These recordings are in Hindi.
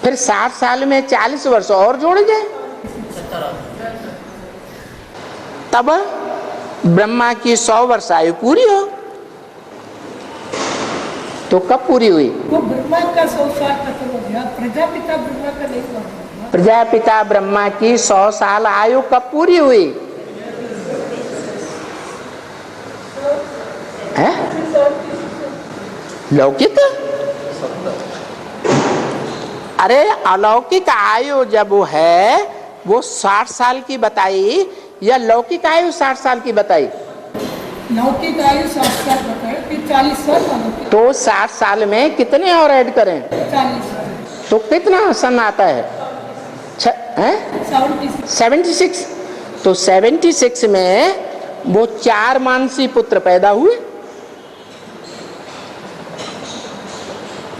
फिर 60 साल में 40 वर्ष और जोड़े जाए, तब ब्रह्मा की 100 वर्ष आयु पूरी हो। तो कब पूरी हुई? वो ब्रह्मा का 100 साल खत्म हो गया, प्रजापिता ब्रह्मा का नहीं हुआ। प्रजापिता ब्रह्मा की 100 साल आयु कब पूरी हुई है? लौकिक? अरे अलौकिक आयु जब वो है वो 60 साल की बताई या लौकिक आयु 60 साल की बताई? लौकिक आयु 60 साल बताए, फिर 40 साल अलौकिक। तो 60 साल में कितने और ऐड करें? 40। तो कितना सन आता है? 76। तो 76 में वो 4 मानसी पुत्र पैदा हुए,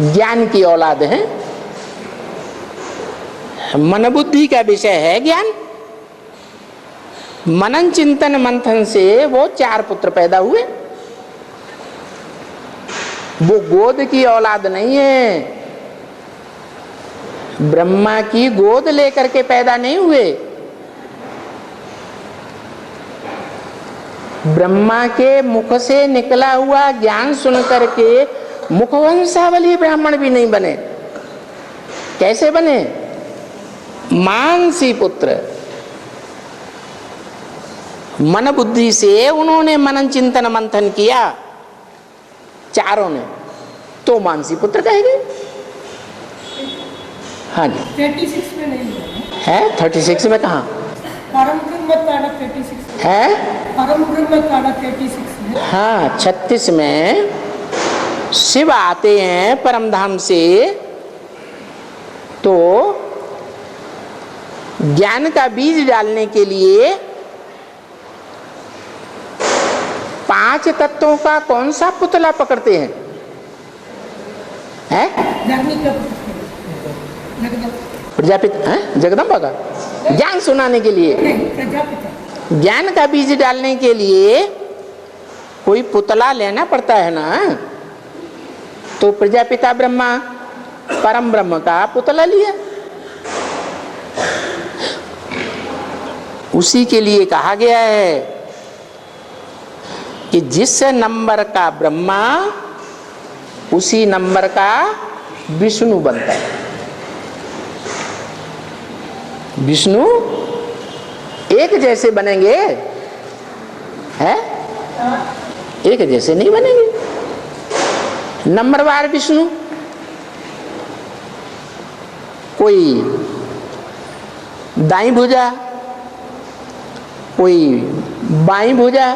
ज्ञान की औलाद है। मन बुद्धि का विषय है ज्ञान। मनन चिंतन मंथन से वो 4 पुत्र पैदा हुए। वो गोद की औलाद नहीं है, ब्रह्मा की गोद लेकर के पैदा नहीं हुए। ब्रह्मा के मुख से निकला हुआ ज्ञान सुन करके मुखवंशावली ब्राह्मण भी नहीं बने। कैसे बने? मानसी पुत्र। मन बुद्धि से उन्होंने मनन चिंतन मंथन किया चारों ने, तो मानसी पुत्र कहेंगे। हाँ जी। 36 में नहीं है। 36 में कहाँ परम ब्रह्म ताड़ा 36 है? परम ब्रह्म ताड़ा 36 में। हाँ, 36 में शिव आते हैं परमधाम से, तो ज्ञान का बीज डालने के लिए 5 तत्वों का कौन सा पुतला पकड़ते हैं? है? प्रजापिता, जगदम्बा का ज्ञान सुनाने के लिए, ज्ञान का बीज डालने के लिए कोई पुतला लेना पड़ता है ना। तो प्रजापिता ब्रह्मा परम ब्रह्म का पुतला लिया। उसी के लिए कहा गया है कि जिस नंबर का ब्रह्मा उसी नंबर का विष्णु बनता है। विष्णु एक जैसे बनेंगे, है? एक जैसे नहीं बनेंगे। नंबरवार विष्णु, कोई दाईं भुजा, कोई बाईं भुजा,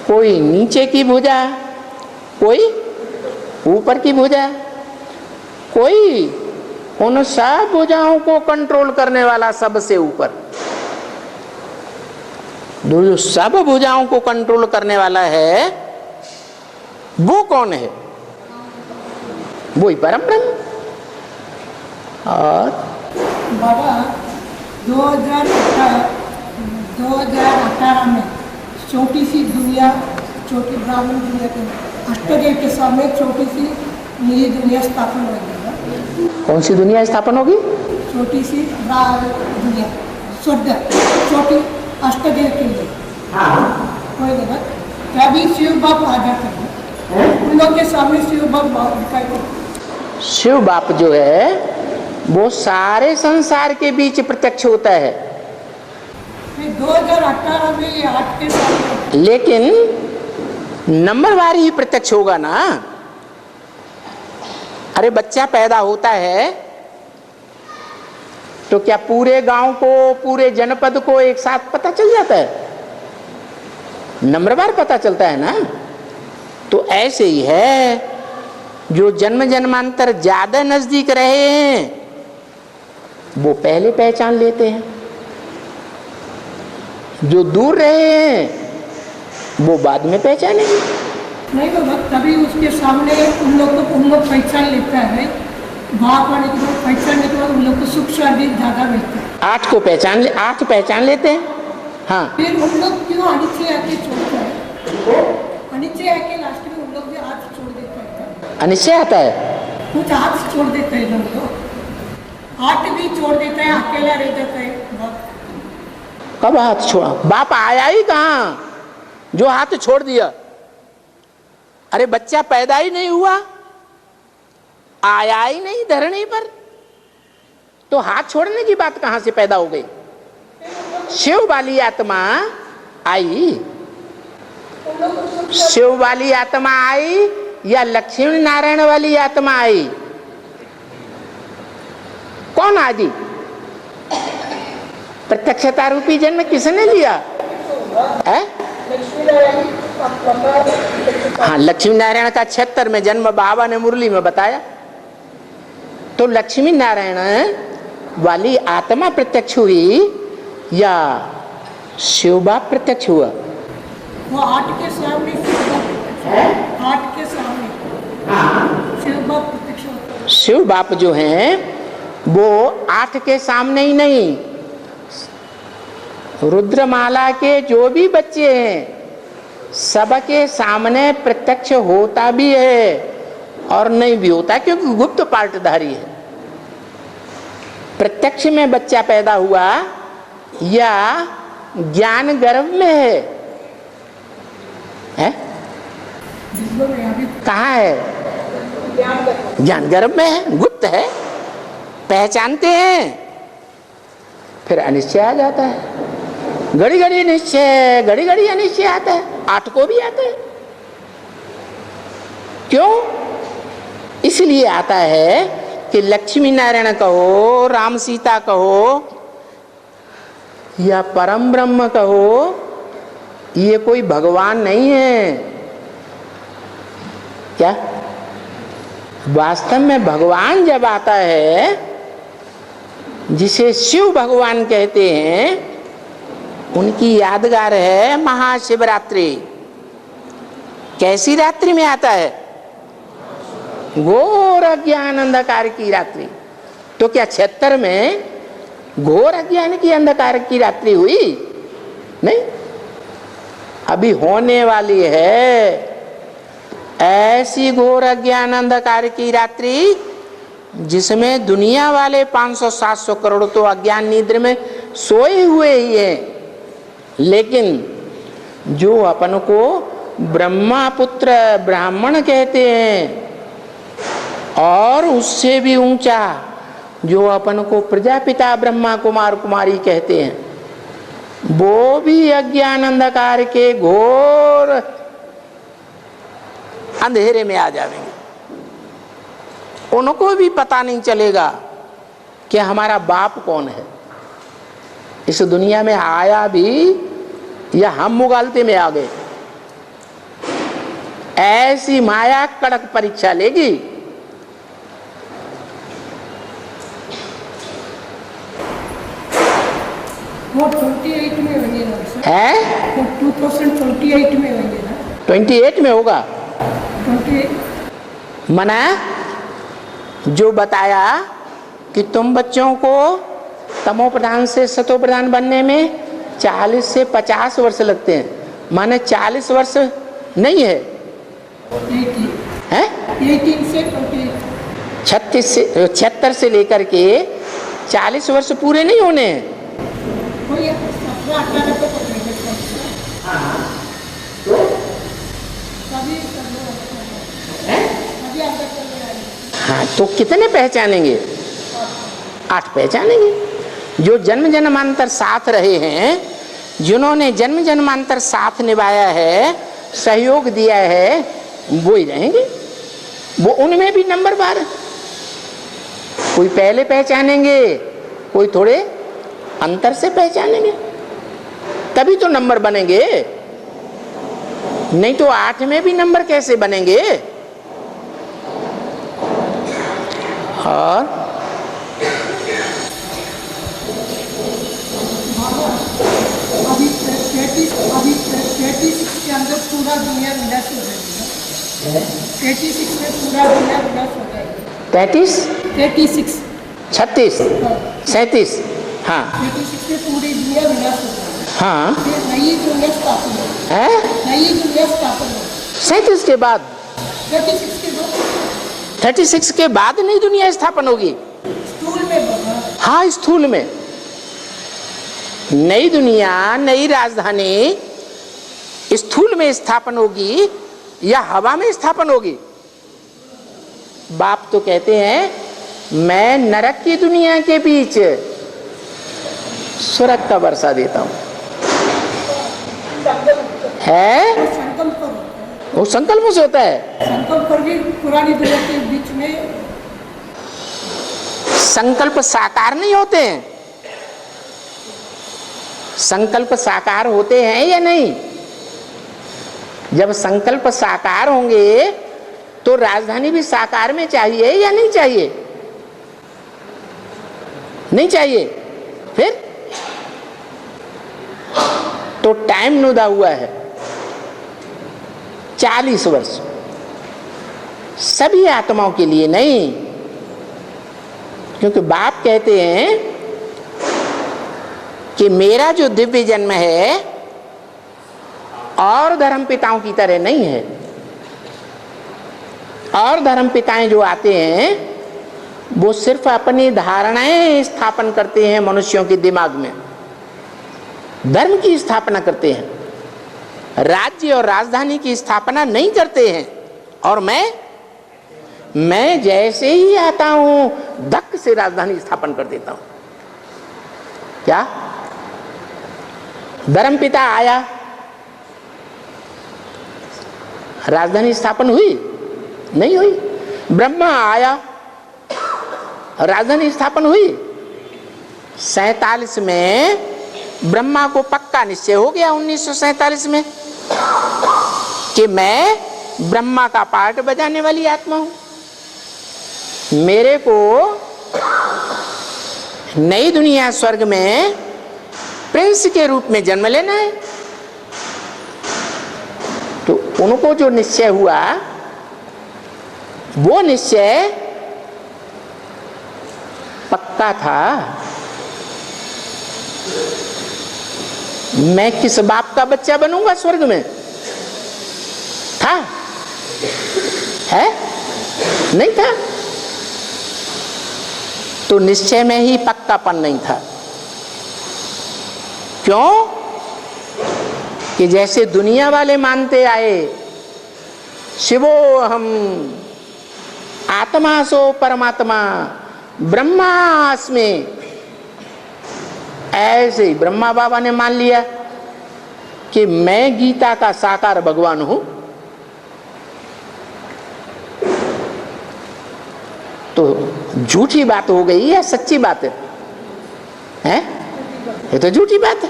कोई नीचे की भुजा, कोई ऊपर की भुजा, कोई उन सब भुजाओं को कंट्रोल करने वाला सबसे ऊपर। जो सब भुजाओं को कंट्रोल करने वाला है वो कौन है? वही परम ब्रह्म। और बाबा 2018 में छोटी सी दुनिया, छोटी ब्राह्मण दुनिया के अष्टदेव के सामने छोटी सी नई दुनिया स्थापन हो गई। कौन सी दुनिया स्थापन होगी? छोटी सी दुनिया, स्वर्ग, छोटी अष्टदेव के लिए। कोई नहीं, क्या भी शिव बाप आ जाते हैं उन लोग के सामने। शिव बाप दिखाई देते। शिव बाप जो है वो सारे संसार के बीच प्रत्यक्ष होता है। 2018 में 8 के साल, लेकिन नंबरवार ही प्रत्यक्ष होगा ना। अरे बच्चा पैदा होता है तो क्या पूरे गांव को, पूरे जनपद को एक साथ पता चल जाता है? नंबरवार पता चलता है ना। तो ऐसे ही है, जो जन्म जन्मांतर ज्यादा नजदीक रहे हैं वो पहले पहचान लेते हैं, जो दूर रहे हैं वो बाद में पहचानेंगे। नहीं बाबा, तभी उसके सामने उन लोग पहचान लेता है। बाप आने के बाद पहचानने के बाद उन लोग को सुख शांति ज्यादा मिलता है। 8 को पहचान लेते हैं। हाँ, फिर उन लोग क्यों अनिश्चय आके छोड़ता है? अनिश्चय आके लास्ट में उन लोग भी हाथ छोड़ देता है। अनिश्चय आता है। कुछ हाथ छोड़ देते हैं लोग, तो हाथ भी छोड़ देते हैं, अकेला रह जाता है बाप। कब हाथ छोड़ा? बाप आया ही कहाँ जो हाथ छोड़ दिया? अरे बच्चा पैदा ही नहीं हुआ, आया ही नहीं धरनी पर, तो हाथ छोड़ने की बात कहां से पैदा हो गई? शिव वाली आत्मा आई, शिव वाली आत्मा आई या लक्ष्मी नारायण वाली आत्मा आई? कौन आदि? प्रत्यक्षता रूपी जन्म किसने लिया है? हाँ, लक्ष्मी नारायण का 76 में जन्म बाबा ने मुरली में बताया। तो लक्ष्मी नारायण वाली आत्मा प्रत्यक्ष हुई या शिव बाप प्रत्यक्ष हुआ? वो आठ के सामने शिव बाप, आठ के सामने शिव बाप प्रत्यक्ष होता है। शिव बाप जो हैं वो 8 के सामने ही नहीं, रुद्रमाला के जो भी बच्चे हैं सबके सामने प्रत्यक्ष होता भी है और नहीं भी होता, क्योंकि गुप्त पार्टधारी है। प्रत्यक्ष में बच्चा पैदा हुआ या ज्ञान गर्भ में है? कहाँ है? ज्ञान गर्भ में है, गुप्त है, पहचानते हैं, फिर अनिश्चय आ जाता है। घड़ी घड़ी निश्चय, घड़ी घड़ी अनिश्चय आता है, 8 को भी आता है। क्यों? इसलिए आता है कि लक्ष्मी नारायण कहो, राम सीता कहो या परम ब्रह्म कहो, ये कोई भगवान नहीं है। क्या वास्तव में भगवान जब आता है, जिसे शिव भगवान कहते हैं, उनकी यादगार है महाशिवरात्रि। कैसी रात्रि में आता है? घोर अज्ञान अंधकार की रात्रि। तो क्या 76 में घोर अज्ञान की अंधकार की रात्रि हुई? नहीं, अभी होने वाली है ऐसी घोर अज्ञान अंधकार की रात्रि जिसमें दुनिया वाले 500-700 करोड़ तो अज्ञान निद्र में सोए हुए ही हैं, लेकिन जो अपन को ब्रह्मा पुत्र ब्राह्मण कहते हैं और उससे भी ऊंचा जो अपन को प्रजापिता ब्रह्मा कुमार कुमारी कहते हैं, वो भी अज्ञान अंधकार के घोर अंधेरे में आ जाएंगे। उनको भी पता नहीं चलेगा कि हमारा बाप कौन है। इस दुनिया में आया भी या हम मुगालते में आ गए, ऐसी माया कड़क परीक्षा लेगी। वो 28 में होंगे है, 2028 में होंगे ना? 28 में होगा। 28 मना जो बताया कि तुम बच्चों को तमो प्रधान से सतो प्रधान बनने में 40 से 50 वर्ष लगते हैं, माने 40 वर्ष नहीं है, 18 से 28 76 से लेकर के 40 वर्ष पूरे नहीं होने हैं। कोई 17-18 पे हाँ, तो कितने पहचानेंगे? 8 पहचानेंगे। जो जन्म जन्मांतर साथ रहे हैं, जिन्होंने जन्म जन्मांतर साथ निभाया है, सहयोग दिया है, वो ही रहेंगे। वो उनमें भी नंबर बार, कोई पहले पहचानेंगे, कोई थोड़े अंतर से पहचानेंगे, तभी तो नंबर बनेंगे। नहीं तो 8 में भी नंबर कैसे बनेंगे? और अभी 36 के अंदर पूरा दुनिया विनाश हो जाएगी। 36 में पूरा दुनिया विनाश हो जाएगी। 36 36 37 हाँ 36 में पूरी दुनिया विनाश हो जाएगी। हाँ फिर नई दुनिया स्थापन होगी। है नई दुनिया स्थापन होगी 37 के बाद। 36 के बाद 36 के बाद नई दुनिया स्थापन होगी। स्थूल में बाबा, हाँ, स्थूल में नई दुनिया, नई राजधानी स्थूल में स्थापन होगी या हवा में स्थापन होगी? बाप तो कहते हैं मैं नरक की दुनिया के बीच स्वर्ग का वर्षा देता हूं। है संकल्प पर होता है। वो संकल्प से होता है। संकल्प पर भी पुरानी दुनिया के बीच में संकल्प साकार नहीं होते हैं। संकल्प साकार होते हैं या नहीं? जब संकल्प साकार होंगे तो राजधानी भी साकार में चाहिए या नहीं चाहिए? नहीं चाहिए। फिर तो टाइम नुदा हुआ है 40 वर्ष, सभी आत्माओं के लिए नहीं। क्योंकि बाप कहते हैं कि मेरा जो दिव्य जन्म है और धर्म पिताओं की तरह नहीं है। और धर्म पिताएं जो आते हैं वो सिर्फ अपनी धारणाएं स्थापन करते हैं मनुष्यों के दिमाग में, धर्म की स्थापना करते हैं, राज्य और राजधानी की स्थापना नहीं करते हैं। और मैं जैसे ही आता हूं धक से राजधानी स्थापन कर देता हूं। क्या धर्म पिता आया, राजधानी स्थापन हुई? नहीं हुई। ब्रह्मा आया, राजधानी स्थापन हुई? 47 में ब्रह्मा को पक्का निश्चय हो गया 1947 में कि मैं ब्रह्मा का पार्ट बजाने वाली आत्मा हूं। मेरे को नई दुनिया स्वर्ग में प्रिंस के रूप में जन्म लेना है। तो उनको जो निश्चय हुआ वो निश्चय पक्का था। मैं किस बाप का बच्चा बनूंगा स्वर्ग में? था? है? नहीं था। तो निश्चय में ही पक्कापन नहीं था। क्यों? कि जैसे दुनिया वाले मानते आए शिवो हम आत्मा सो परमात्मा ब्रह्मास्मि, ऐसे ही ब्रह्मा बाबा ने मान लिया कि मैं गीता का साकार भगवान हूं। तो झूठी बात हो गई या सच्ची बात है? ये तो झूठी बात है।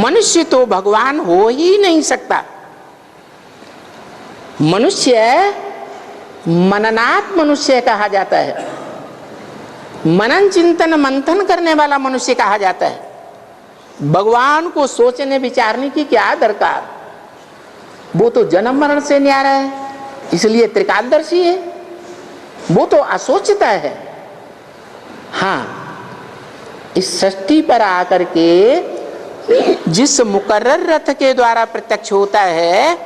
मनुष्य तो भगवान हो ही नहीं सकता। मनुष्य मननात् मनुष्य कहा जाता है, मनन चिंतन मंथन करने वाला मनुष्य कहा जाता है। भगवान को सोचने विचारने की क्या दरकार? वो तो जन्म मरण से न्यारा है, इसलिए त्रिकालदर्शी है। वो तो असोचता है। हाँ, इस सृष्टि पर आकर के जिस मुकर्रर रथ के द्वारा प्रत्यक्ष होता है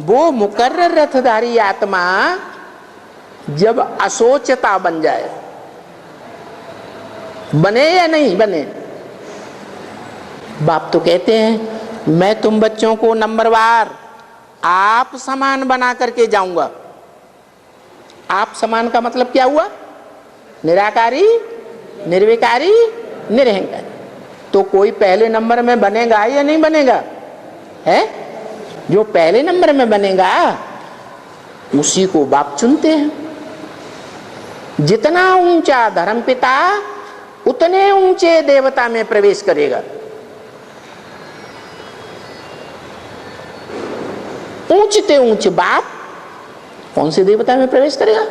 वो मुकर्रर रथधारी आत्मा जब असोचता बन जाए, बने या नहीं बने? बाप तो कहते हैं मैं तुम बच्चों को नंबरवार आप समान बना करके जाऊंगा। आप समान का मतलब क्या हुआ? निराकारी, निर्विकारी, निरहंकारी। तो कोई पहले नंबर में बनेगा या नहीं बनेगा? है? जो पहले नंबर में बनेगा उसी को बाप चुनते हैं। जितना ऊंचा धर्मपिता उतने ऊंचे देवता में प्रवेश करेगा। ऊंचते ऊंच बाप कौन से देवता में प्रवेश करेगा?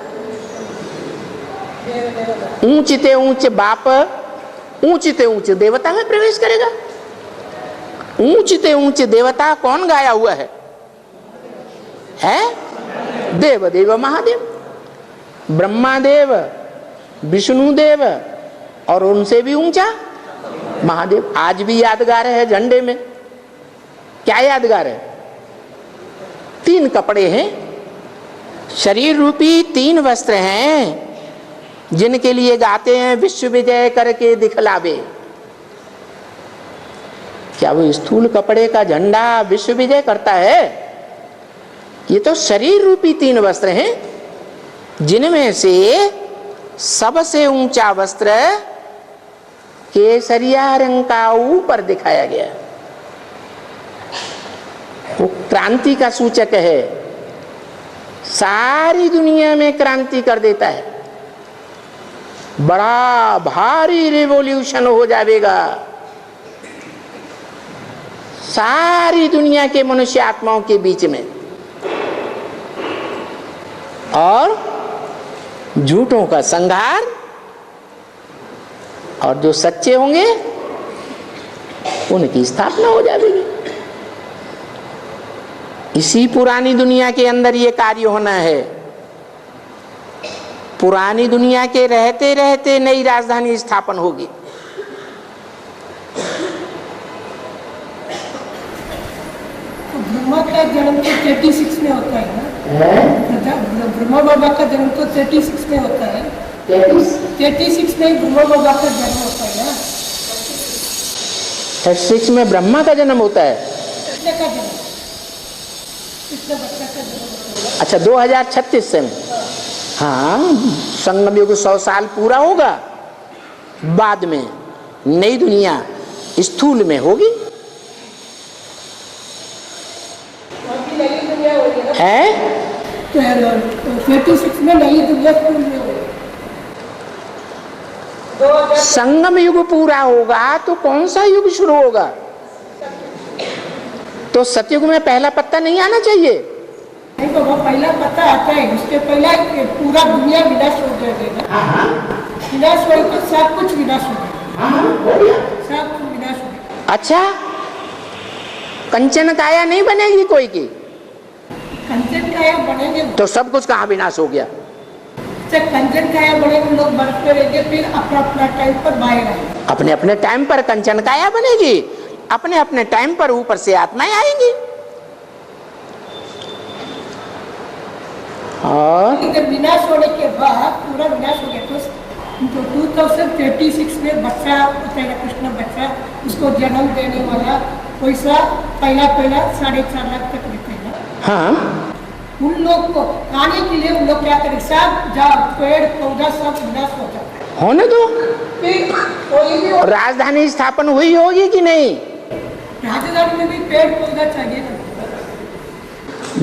ऊंचते ऊंच बाप ऊंचते ऊंच देवता में प्रवेश करेगा। ऊंचते ऊंच देवता कौन गाया हुआ है? देव देव महादेव, ब्रह्मादेव, विष्णुदेव और उनसे भी ऊंचा महादेव। आज भी यादगार है झंडे में। क्या यादगार है? 3 कपड़े हैं, शरीर रूपी 3 वस्त्र हैं जिनके लिए गाते हैं विश्व विजय करके दिखलावे। क्या वो स्थूल कपड़े का झंडा विश्व विजय करता है? ये तो शरीर रूपी 3 वस्त्र हैं जिनमें से सबसे ऊंचा वस्त्र केसरिया रंग का ऊपर दिखाया गया। वो क्रांति का सूचक है, सारी दुनिया में क्रांति कर देता है, बड़ा भारी रिवॉल्यूशन हो जाएगा सारी दुनिया के मनुष्य आत्माओं के बीच में, और झूठों का संहार, और जो सच्चे होंगे उनकी स्थापना हो जाएगी। इसी पुरानी दुनिया के अंदर ये कार्य होना है। पुरानी दुनिया के रहते रहते नई राजधानी स्थापन होगी। तो ब्रह्मा का जन्म तो 36 में होता है ना? ब्रह्मा बाबा का जन्म तो 36 में होता है। 36 में ब्रह्मा बाबा का जन्म होता है ना? 36 में ब्रह्मा का जन्म होता है। कितने का जन्म? कितने बच्चा का जन्म होता है? अच्छा, 2036 से। हाँ, संगम युग 100 साल पूरा होगा, बाद में नई दुनिया स्थूल में होगी। नई दुनिया होगी ना? है तो 36 में नई दुनिया स्थूल में होगी। संगम युग पूरा होगा तो कौन सा युग शुरू होगा? तो सतयुग में पहला पत्ता नहीं आना चाहिए? नहीं बाबा, पहला पत्ता आता है, उसके पहला पूरा दुनिया विनाश हो जाएगा। विनाश हो तो सब कुछ विनाश हो जाएगा, सब कुछ विनाश हो जाएगा। अच्छा, कंचन काया नहीं बनेगी कोई की? कंचन काया बनेंगे तो सब कुछ कहाँ विनाश हो गया? जब कंचन काया बनेंगे, लोग बरसते रहेंगे, फिर अपना अपना टाइम पर बाहर आएंगे। अपने अपने टाइम पर कंचन काया बनेगी, अपने अपने टाइम पर ऊपर से आत्माएं आएंगी। और जब विनाश होने के बाद पूरा विनाश हो गया तो 2036 में बच्चा तेरा कृष्ण बच्चा, उसको जन्म देने वाला पैसा पहला 4.5 लाख तक मिलेगा। हाँ, उन लोग को खाने के लिए उन लोग क्या करें, सब जब पेड़ पौधा सब विनाश हो जाता है। होने दो, फिर कोई भी राजधानी स्थापन हुई होगी कि नहीं? राजधानी में भी पेड़ पौधा चाहिए ना।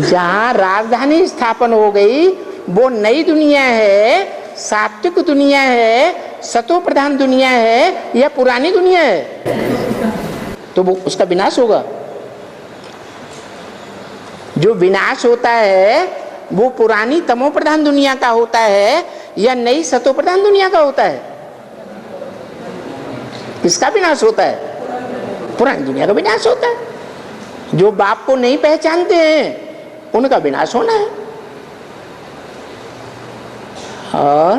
जहाँ राजधानी स्थापन हो गई वो नई दुनिया है, सात्विक दुनिया है, सतो प्रधान दुनिया है, या पुरानी दुनिया है? तो वो उसका विनाश होगा। जो विनाश होता है वो पुरानी तमो प्रधान दुनिया का होता है या नई सतो प्रधान दुनिया का होता है? किसका विनाश होता है? पुरानी दुनिया का विनाश होता है। जो बाप को नहीं पहचानते हैं उनका विनाश होना है। और